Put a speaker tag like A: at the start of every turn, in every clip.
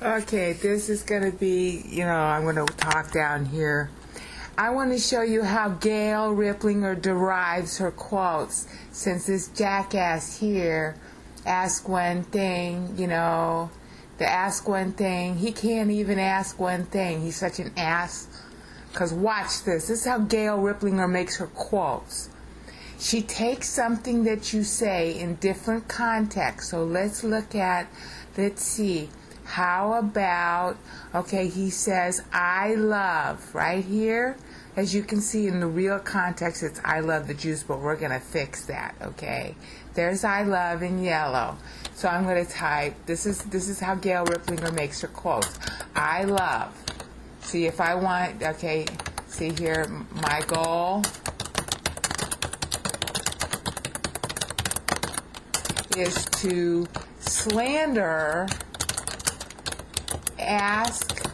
A: Okay, this is going to be, I'm going to talk down here. I want to show you how Gail Riplinger derives her quotes. Since this jackass here, ask one thing, the ask one thing, he can't even ask one thing. He's such an ass. Because watch this. This is how Gail Riplinger makes her quotes. She takes something that you say in different contexts. So let's see. How about, he says, I love, right here. As you can see in the real context, it's I love the juice, but we're going to fix that, okay? There's I love in yellow. So I'm going to type, this is how Gail Riplinger makes her quotes. I love. See if I want, see here, my goal is to slander ask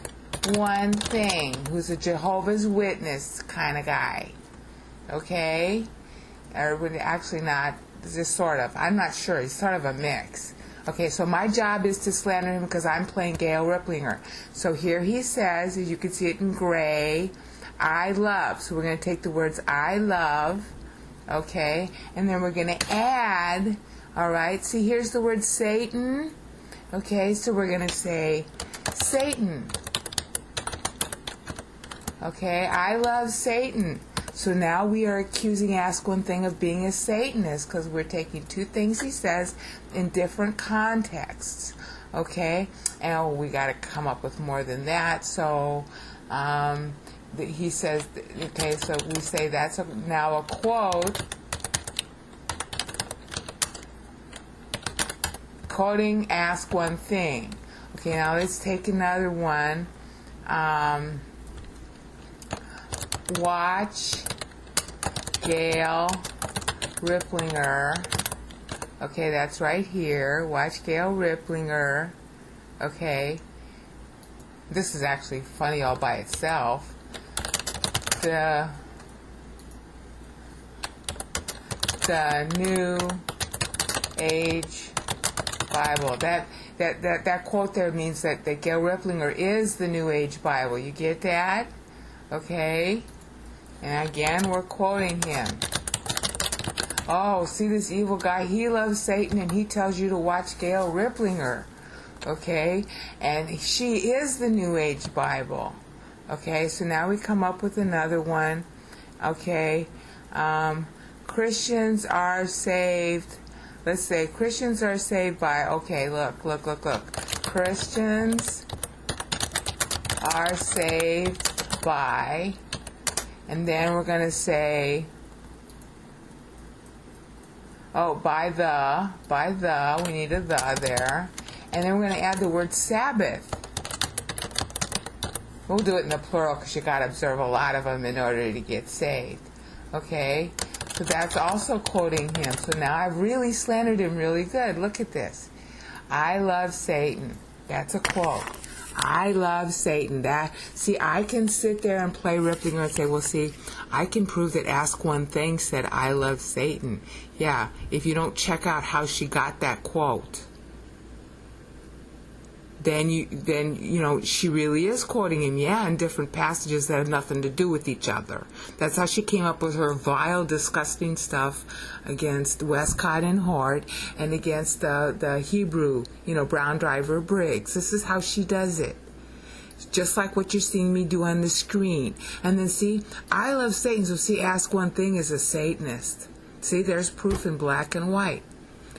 A: one thing, who's a Jehovah's Witness kind of guy, okay? Or actually not, just sort of. I'm not sure. He's sort of a mix. Okay, so my job is to slander him because I'm playing Gail Riplinger. So here he says, as you can see it in gray, I love. So we're going to take the words I love, okay? And then we're going to add, all right? See, here's the word Satan. Okay, so we're going to say Satan. Okay, I love Satan. So now we are accusing Ask One Thing of being a Satanist because we're taking two things he says in different contexts. Okay, and we got to come up with more than that. So he says, okay, so we say that's now a quote. Quoting Ask One Thing. Okay, now let's take another one. Watch Gail Riplinger. Okay, that's right here. Watch Gail Riplinger. Okay. This is actually funny all by itself. The New Age Bible. That quote there means that Gail Riplinger is the New Age Bible. You get that? Okay. And again, we're quoting him. Oh, see this evil guy? He loves Satan and he tells you to watch Gail Riplinger. Okay? And she is the New Age Bible. Okay, so now we come up with another one. Okay. Christians are saved. Let's say Christians are saved by, okay, look. Christians are saved by, and then we're going to say, by the, we need a the there, and then we're going to add the word Sabbath. We'll do it in the plural because you got to observe a lot of them in order to get saved. Okay? So that's also quoting him. So now I've really slandered him really good. Look at this. I love Satan. That's a quote. I love Satan. See, I can sit there and play Riplinger and say, well, see, I can prove that Ask One Thing said I love Satan. Yeah, if you don't check out how she got that quote, then she really is quoting him, in different passages that have nothing to do with each other. That's how she came up with her vile, disgusting stuff against Westcott and Hort and against the Hebrew, Brown Driver Briggs. This is how she does it. Just like what you're seeing me do on the screen. And then see, I love Satan, so see, Ask One Thing is a Satanist. See, there's proof in black and white.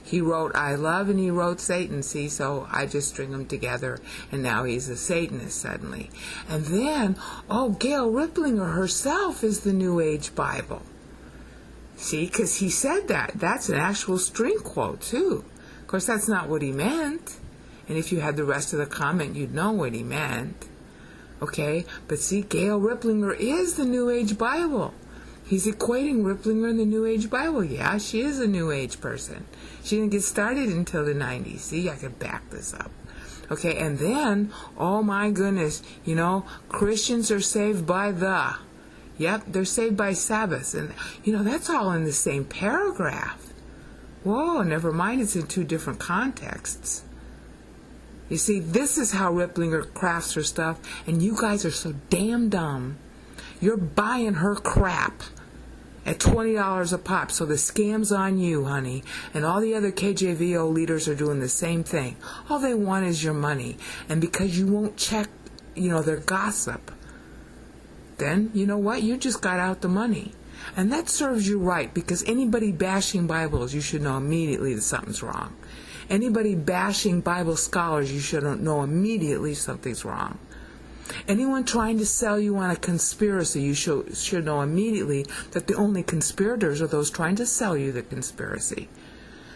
A: He wrote I love and he wrote Satan, see, so I just string them together and now he's a Satanist suddenly. And then, Gail Riplinger herself is the New Age Bible. See, because he said that. That's an actual string quote too. Of course, that's not what he meant. And if you had the rest of the comment, you'd know what he meant. Okay, but see, Gail Riplinger is the New Age Bible. He's equating Riplinger and the New Age Bible. Yeah, she is a New Age person. She didn't get started until the 90s. See, I can back this up. Okay, and then, oh my goodness, Christians are saved by the. Yep, they're saved by Sabbath. And, that's all in the same paragraph. Whoa, never mind, it's in two different contexts. You see, this is how Riplinger crafts her stuff, and you guys are so damn dumb. You're buying her crap at $20 a pop, so the scam's on you, honey. And all the other KJVO leaders are doing the same thing. All they want is your money. And because you won't check, their gossip, then, you know what? You just got out the money. And that serves you right, because anybody bashing Bibles, you should know immediately that something's wrong. Anybody bashing Bible scholars, you should know immediately something's wrong. Anyone trying to sell you on a conspiracy, you should know immediately that the only conspirators are those trying to sell you the conspiracy.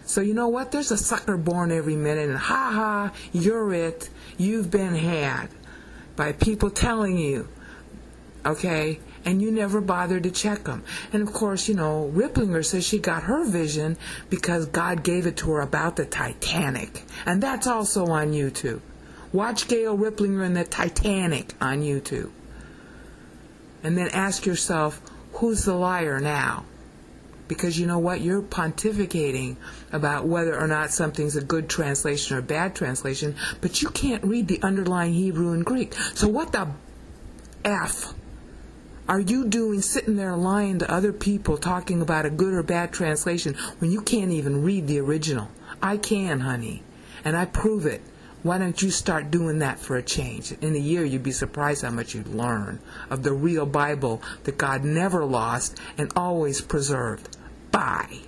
A: So you know what? There's a sucker born every minute, and ha, you're it. You've been had by people telling you, okay? And you never bothered to check them. And of course, Riplinger says she got her vision because God gave it to her about the Titanic. And that's also on YouTube. Watch Gail Riplinger and the Titanic on YouTube. And then ask yourself, who's the liar now? Because you know what? You're pontificating about whether or not something's a good translation or a bad translation, but you can't read the underlying Hebrew and Greek. So what the F are you doing sitting there lying to other people talking about a good or bad translation when you can't even read the original? I can, honey, and I prove it. Why don't you start doing that for a change? In a year, you'd be surprised how much you'd learn of the real Bible that God never lost and always preserved. Bye.